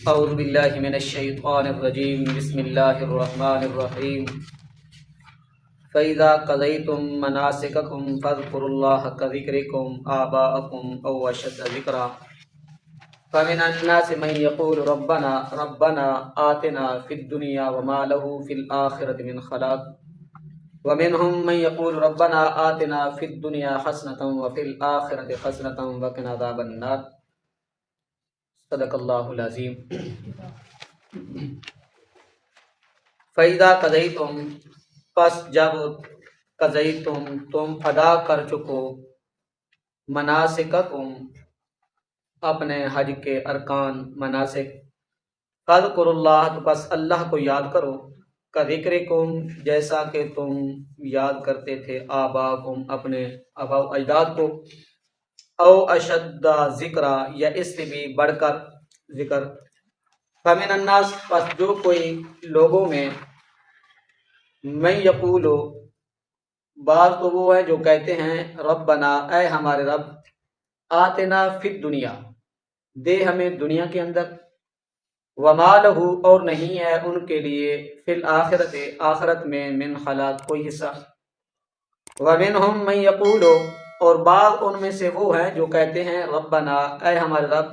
اعوذ باللہ من الشیطان الرجیم بسم اللہ الرحمن الرحیم فَإِذَا قَضَيْتُم مَّنَاسِكَكُمْ فَاذْكُرُوا اللَّهَ كَذِكْرِكُمْ آبَاءَكُمْ أَوْ أَشَدَّ ذِكْرًا فَمِنَ النَّاسِ مَن يَقُولُ رَبَّنَا آتِنَا فِي الدُّنْيَا وَمَا لَهُ فِي الْآخِرَةِ مِنْ خَلَاقٍ وَمِنْهُم مَّن يَقُولُ رَبَّنَا آتِنَا فِي الدُّنْيَا حَسَنَةً وَفِي الْآخِرَةِ حَسَنَةً وَقِنَا عَذَابَ النَّارِ صدق اللہ العظیم۔ فَإِذَا قَضَيْتُم پس جب قضیتم تم ادا کر چکو مناسککم اپنے حج کے ارکان مناسک فاذکروا اللہ تو پس اللہ کو یاد کرو کذکرکم جیسا کہ تم یاد کرتے تھے آباکم اپنے آبا و اجداد کو او اشد ذکرا یا اس سے بھی بڑھ کر ذکر فمن الناس پس جو کوئی لوگوں میں میں یقولو بعض تو وہ ہیں جو کہتے ہیں ربنا اے ہمارے رب آتنا فی الدنیا دے ہمیں دنیا کے اندر وما لہو اور نہیں ہے ان کے لیے فی الآخرت آخرت میں من خلاق کوئی حصہ ومنہم من یقولو اور بعض ان میں سے وہ ہیں جو کہتے ہیں ربنا اے ہمارے رب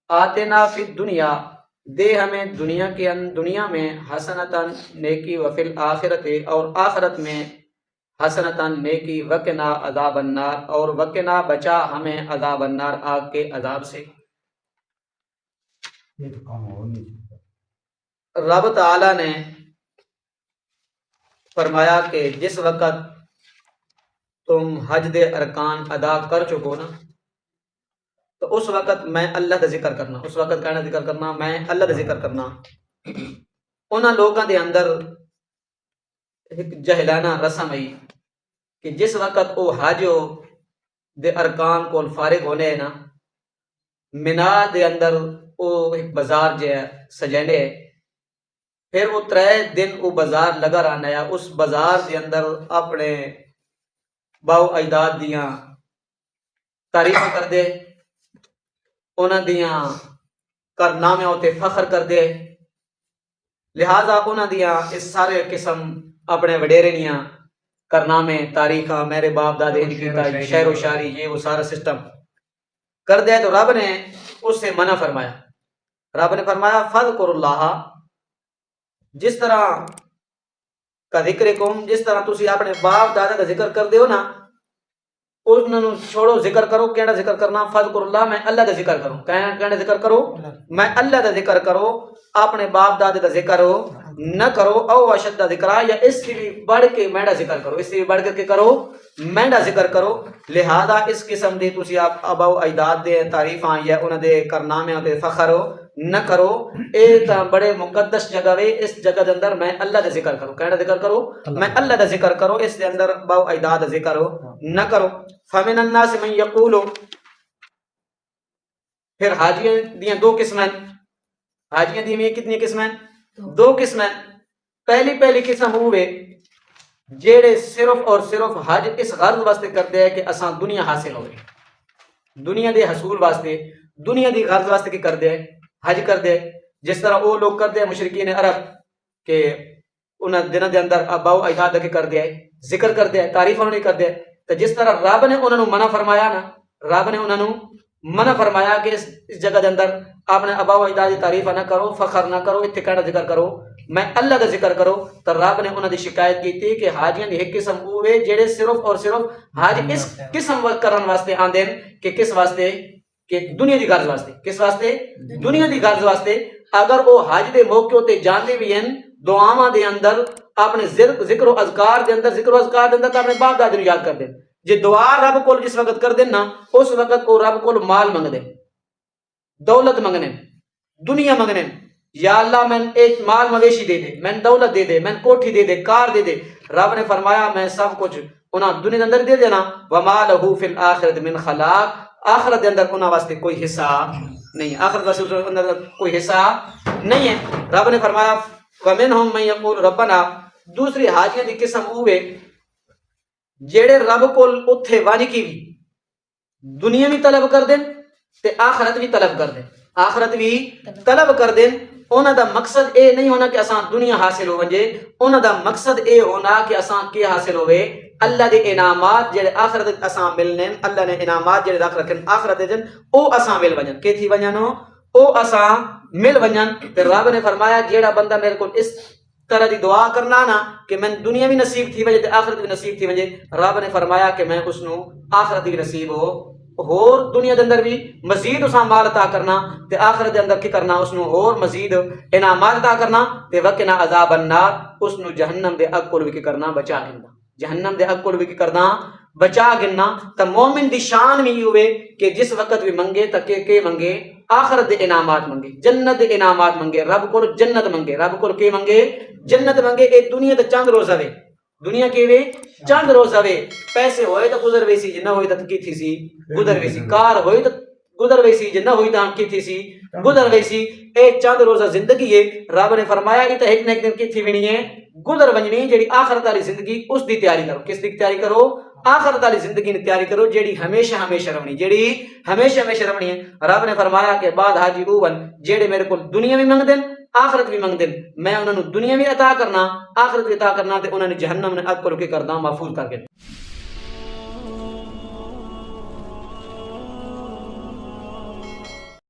آتنا فی الدنیا دے ہمیں دنیا میں حسنتاً نیکی وفی الآخرت اور آخرت میں حسنتاً نیکی وقنا عذاب النار اور وقنا بچا ہمیں عذاب النار آگ کے عذاب سے۔ رب تعالی نے فرمایا کہ جس وقت تم حج دے ارکان ادا کر چکو نا تو اس وقت میں اللہ کا ذکر کرنا، اس وقت کہنا ذکر کرنا میں اللہ کا ذکر کرنا انہاں لوگوں دے اندر ایک جہلانہ رسم ہے کہ جس وقت وہ حج دے ارکان کو فارغ ہونے نا منا دے اندر وہ ایک بازار جو ہے سجانے پھر وہ 3 دن وہ بازار لگا رہنا ہے اس بازار دے اندر اپنے باؤ اجداد دیاں تعریف کر دے انہاں دیاں کارنامے ہوتے فخر کر دے لہذا انہاں دیاں اس سارے قسم اپنے وڈیرے دیاں کارنامے تاریخاں میرے باپ دادے نے کیتا شعر و شاعری یہ وہ سارا سسٹم کر دے تو رب نے اس سے منع فرمایا۔ رب نے فرمایا فذکروا اللہ جس طرح کا ذکرکم جس طرح تسی اپنے باپ دادا کا ذکر کر دیو نا انہوں نے چھوڑو ذکر کرو کیڑا ذکر کرنا فذکر اللہ میں اللہ کا ذکر کرو کیڑا ذکر کرو میں اللہ کا ذکر کرو اپنے باپ دادے کا ذکر نہ کرو او اشد ذکرا یا اس سے بھی بڑھ کے میڈا ذکر کرو اس سے بھی بڑھ کر کے کرو میڈا ذکر کرو لہذا اس قسم دی تسی آپ ابا و اجداد دے تعریفاں یا انہاں دے کارنامے تے فخر نہ کرو اے تا بڑے مقدس جگہ وے اس جگہ دے اندر میں اللہ کا ذکر کرو کیڑا ذکر کرو میں اللہ کا ذکر کرو اس دے اندر ابا و اجداد کا ذکر نہ کرو فمن الناس من یقول پھر حاجیاں دیاں 2 قسمیں حاجیاں دی میں کتنی قسمیں 2 قسمیں پہلی قسم ہوئے جیڑے صرف اور صرف حج اس غرض واسطے کرتے ہیں کہ اساں دنیا حاصل ہوئے دنیا دے حصول واسطے دنیا دی غرض واسطے کی کر دے حج کر دے جس طرح وہ لوگ کرتے ہیں مشرکین عرب کہ انہاں دنوں دے اندر اباؤ اجداد کے کر دے ذکر کر دے تعریفاں نہیں کر دے تو جس طرح رب نے انہوں منع فرمایا نا رب نے انہوں منع فرمایا کہ اس جگہ دے اندر اپنے اباؤ اجداد کی تعریف نہ کرو فخر نہ کرو اتنے کہنا ذکر کرو میں اللہ کا ذکر کرو تو رب نے انہوں نے شکایت کی تھی کہ حاجیاں دی ایک قسم ہوئے جڑے صرف اور صرف حاج اس قسم کرن واسطے آندے کہ کس واسطے کہ دنیا دی غرض واسطے کس واسطے دنیا دی غرض واسطے اگر وہ حج دے موقع تے جاندے بھی ہیں دعاواں دے اندر اپنے ذکر و اذکار دے اندر تو اپنے باپ دادے نوں یاد کر دیں جے دعا رب کول جس وقت کر دیں نا اس وقت وہ رب کول مال منگ دے دولت منگنے دنیا منگنے یا اللہ میں ایک مال مویشی دے دے میں دولت دے دے میں کوٹھی دے دے کار دے دے رب نے فرمایا میں سب کچھ انہاں دنیا دے اندر دے دینا وما لہو فی الآخرۃ من خلاق آخرت دے اندر انہاں واسطے کوئی حصہ نہیں آخرت واسطے اندر کوئی حصہ نہیں ہے۔ رب نے فرمایا ومنہم من یقول ربنا دوسری حاجیاں دی قسم ہوئے جیڑے رب کول اتھے وانکی بھی دنیا بھی طلب کر دیں تے آخرت بھی طلب کر دیں آخرت بھی طلب کر دین انہاں دا مقصد اے نہیں ہونا کہ اساں دنیا حاصل ہو ونجے انہاں دا مقصد اے ہونا کہ اساں کی حاصل ہوئے اللہ دے انعامات جڑے آخرت اساں ملنے اللہ نے انعامات جڑے داخل رکھن آخرت دے جن او اساں مل ونجن کی تھی ونجنو او اساں مل ونجن تے رب نے فرمایا جیڑا بندہ میرے کو اس طرح دی دعا کرنا نا کہ میں دنیا بھی نصیب تھی وجے تے آخرت بھی نصیب تھی وجے رب نے فرمایا کہ میں اس نو آخرت بھی نصیب ہو اور دنیا دے اندر بھی مزید اساں مال عطا کرنا تے آخرت دے اندر کی کرنا اس نو اور مزید انعامات عطا کرنا تے وقنا عذاب النار اس نو جہنم دے اگ کول بھی کی کرنا بچا گننا جہنم دے اگ کول بھی کی کرنا بچا گننا تے مومن دی شان بھی ہوئے کہ جس وقت بھی منگے تے کے منگے آخرت دے انعامات منگے جنت دے انعامات منگے رب کو جنت منگے رب کو کے منگے جنت منگے اے دنیا تے چند روزہ وے دنیا کے وے چند روزہ وے پیسے ہوئے تو گزر ویسی جنہ ہوئی تو کی تھی سی گزر ویسی کار ہوئی تو گزر ویسی جنہ ہوئی تو کی تھی سی گزر ویسی اے چند روزہ زندگی ہے رب نے فرمایا یہ تو ایک نہ ایک دن کی تھی ونی ہے گزر ونجنی جیڑی آخرت والی زندگی اس دی تیاری کرو کس دی تیاری کرو آخرت والی زندگی کی تیاری کرو جیڑی ہمیشہ ہمیشہ رہنی جیڑی ہمیشہ ہمیشہ رہنی ہے رب نے فرمایا کہ بعد حاجی اوون جیڑے میرے کو دنیا بھی منگ دین آخرت بھی منگ دین میں انہوں نے دنیا بھی عطا کرنا آخرت بھی عطا کرنا تے انہوں نے جہنم نے اگ کو رکے کرنا محفوظ کر کے